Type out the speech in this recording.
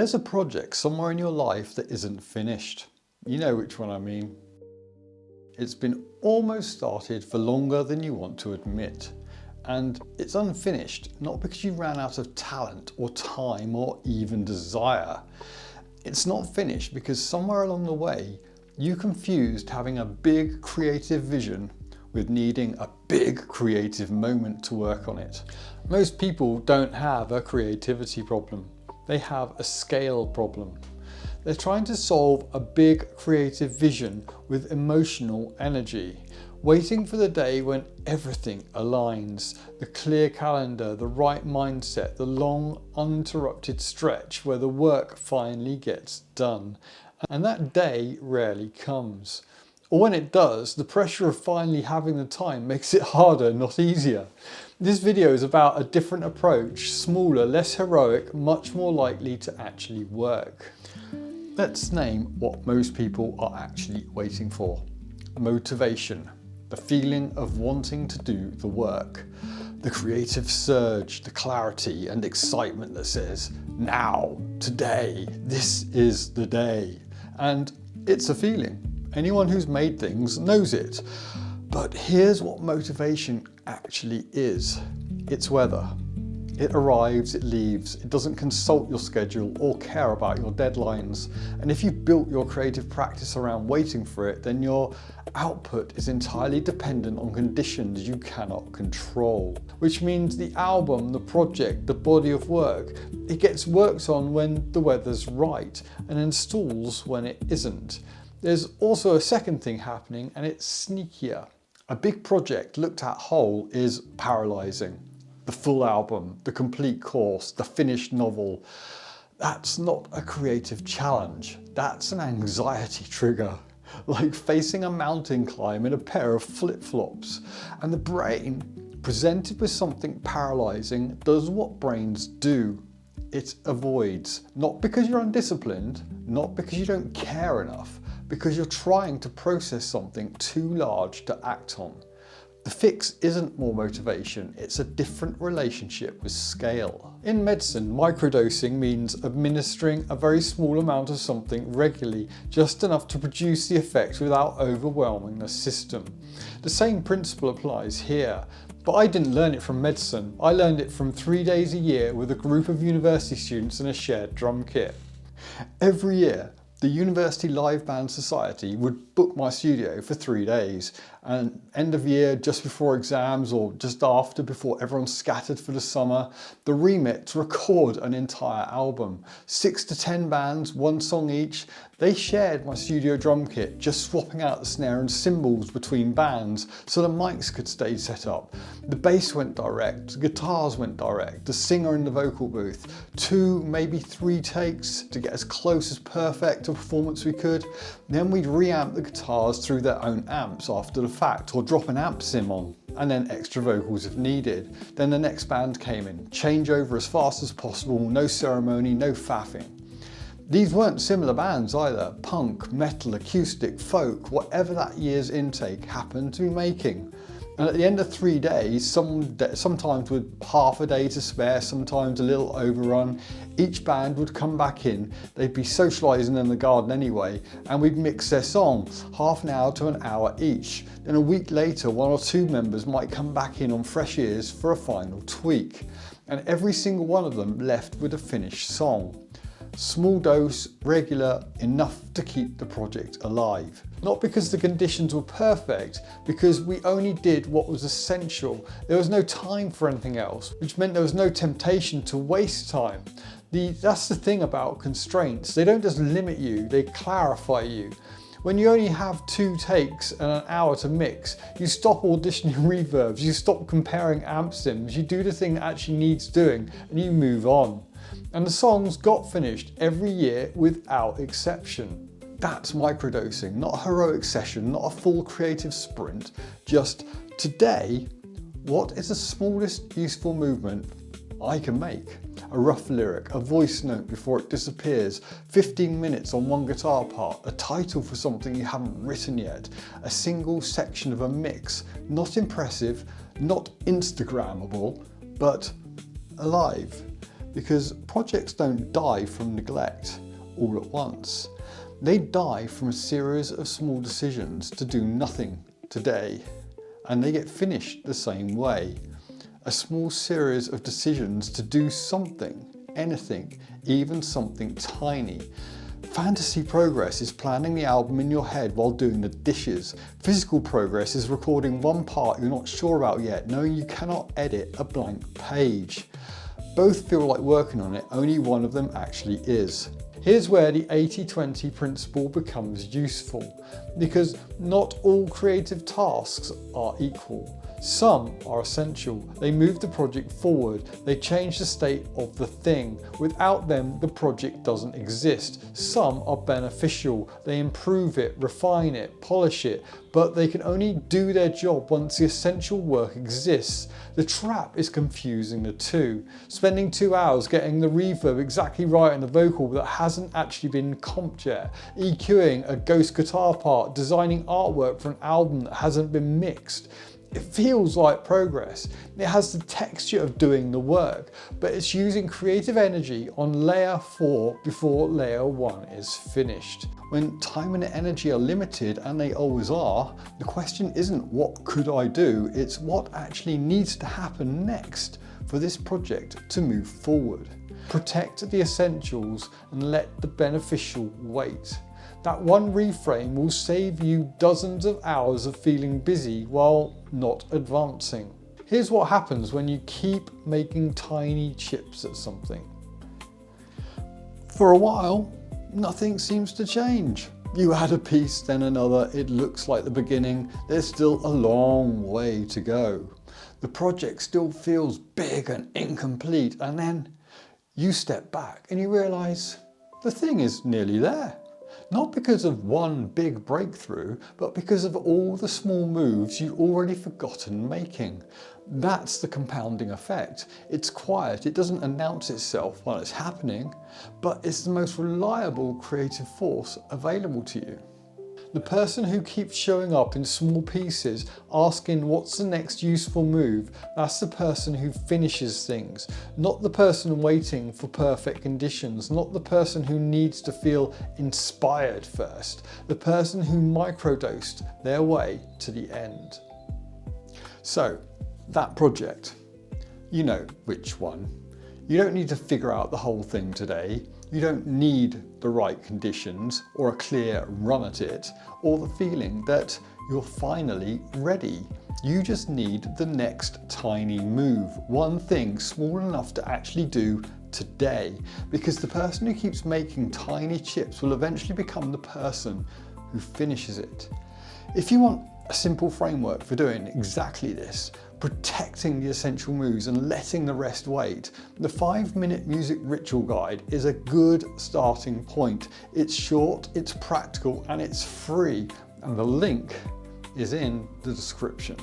There's a project somewhere in your life that isn't finished. You know which one I mean. It's been almost started for longer than you want to admit. And it's unfinished, not because you ran out of talent or time or even desire. It's not finished because somewhere along the way, you confused having a big creative vision with needing a big creative moment to work on it. Most people don't have a creativity problem. They have a scale problem. They're trying to solve a big creative vision with emotional energy, waiting for the day when everything aligns, the clear calendar, the right mindset, the long uninterrupted stretch where the work finally gets done. And that day rarely comes. Or when it does, the pressure of finally having the time makes it harder, not easier. This video is about a different approach, smaller, less heroic, much more likely to actually work. Let's name what most people are actually waiting for. Motivation, the feeling of wanting to do the work. The creative surge, the clarity and excitement that says, now, today, this is the day. And it's a feeling. Anyone who's made things knows it. But here's what motivation actually is. It's weather. It arrives, it leaves, it doesn't consult your schedule or care about your deadlines. And if you've built your creative practice around waiting for it, then your output is entirely dependent on conditions you cannot control. Which means the album, the project, the body of work, it gets worked on when the weather's right and installs when it isn't. There's also a second thing happening, and it's sneakier. A big project looked at whole is paralyzing. The full album, the complete course, the finished novel. That's not a creative challenge. That's an anxiety trigger. Like facing a mountain climb in a pair of flip-flops. And the brain, presented with something paralyzing, does what brains do. It avoids. Not because you're undisciplined, not because you don't care enough, because you're trying to process something too large to act on. The fix isn't more motivation, it's a different relationship with scale. In medicine, microdosing means administering a very small amount of something regularly, just enough to produce the effect without overwhelming the system. The same principle applies here, but I didn't learn it from medicine. I learned it from 3 days a year with a group of university students in a shared drum kit. Every year, the University Live Band Society would book my studio for 3 days, and end of year, just before exams or just after, before everyone's scattered for the summer, the remit to record an entire album. 6 to 10 bands, 1 song each. They shared my studio drum kit, just swapping out the snare and cymbals between bands so the mics could stay set up. The bass went direct, the guitars went direct, the singer in the vocal booth. 2, maybe 3 takes to get as close as perfect a performance we could. Then we'd reamp the guitars through their own amps after the fact, or drop an amp sim on, and then extra vocals if needed. Then the next band came in, change over as fast as possible, no ceremony, no faffing. These weren't similar bands either, punk, metal, acoustic, folk, whatever that year's intake happened to be making. And at the end of 3 days, sometimes with half a day to spare, sometimes a little overrun, each band would come back in, they'd be socialising in the garden anyway, and we'd mix their song, half an hour to an hour each. Then a week later, 1 or 2 members might come back in on fresh ears for a final tweak. And every single one of them left with a finished song. Small dose, regular, enough to keep the project alive. Not because the conditions were perfect, because we only did what was essential. There was no time for anything else, which meant there was no temptation to waste time. That's the thing about constraints. They don't just limit you, they clarify you. When you only have 2 takes and an hour to mix, you stop auditioning reverbs, you stop comparing amp sims, you do the thing that actually needs doing, and you move on. And the songs got finished every year without exception. That's microdosing, not a heroic session, not a full creative sprint. Just today, what is the smallest useful movement I can make? A rough lyric, a voice note before it disappears, 15 minutes on one guitar part, a title for something you haven't written yet, a single section of a mix, not impressive, not Instagrammable, but alive. because projects don't die from neglect all at once. They die from a series of small decisions to do nothing today, and they get finished the same way. A small series of decisions to do something, anything, even something tiny. Fantasy progress is planning the album in your head while doing the dishes. Physical progress is recording one part you're not sure about yet, knowing you cannot edit a blank page. Both feel like working on it, only one of them actually is. Here's where the 80-20 principle becomes useful, because not all creative tasks are equal. Some are essential. They move the project forward. They change the state of the thing. Without them, the project doesn't exist. Some are beneficial. They improve it, refine it, polish it, but they can only do their job once the essential work exists. The trap is confusing the two. Spending 2 hours getting the reverb exactly right on the vocal that hasn't actually been comped yet, EQing a ghost guitar part, designing artwork for an album that hasn't been mixed. It feels like progress. It has the texture of doing the work, but it's using creative energy on layer 4 before layer 1 is finished. When time and energy are limited, and they always are, the question isn't what could I do, it's what actually needs to happen next for this project to move forward. Protect the essentials and let the beneficial wait. That one reframe will save you dozens of hours of feeling busy while not advancing. Here's what happens when you keep making tiny chips at something. For a while, nothing seems to change. You add a piece, then another, it looks like the beginning, there's still a long way to go. The project still feels big and incomplete, and then you step back and you realise the thing is nearly there. Not because of one big breakthrough, but because of all the small moves you've already forgotten making. That's the compounding effect. It's quiet, it doesn't announce itself while it's happening, but it's the most reliable creative force available to you. The person who keeps showing up in small pieces, asking what's the next useful move, that's the person who finishes things, not the person waiting for perfect conditions, not the person who needs to feel inspired first, the person who microdosed their way to the end. So, that project, you know which one. You don't need to figure out the whole thing today. You don't need the right conditions or a clear run at it or the feeling that you're finally ready. You just need the next tiny move, one thing small enough to actually do today, because the person who keeps making tiny chips will eventually become the person who finishes it. If you want a simple framework for doing exactly this, protecting the essential moves and letting the rest wait, the 5-minute music ritual guide is a good starting point. It's short, it's practical, and it's free, and the link is in the description.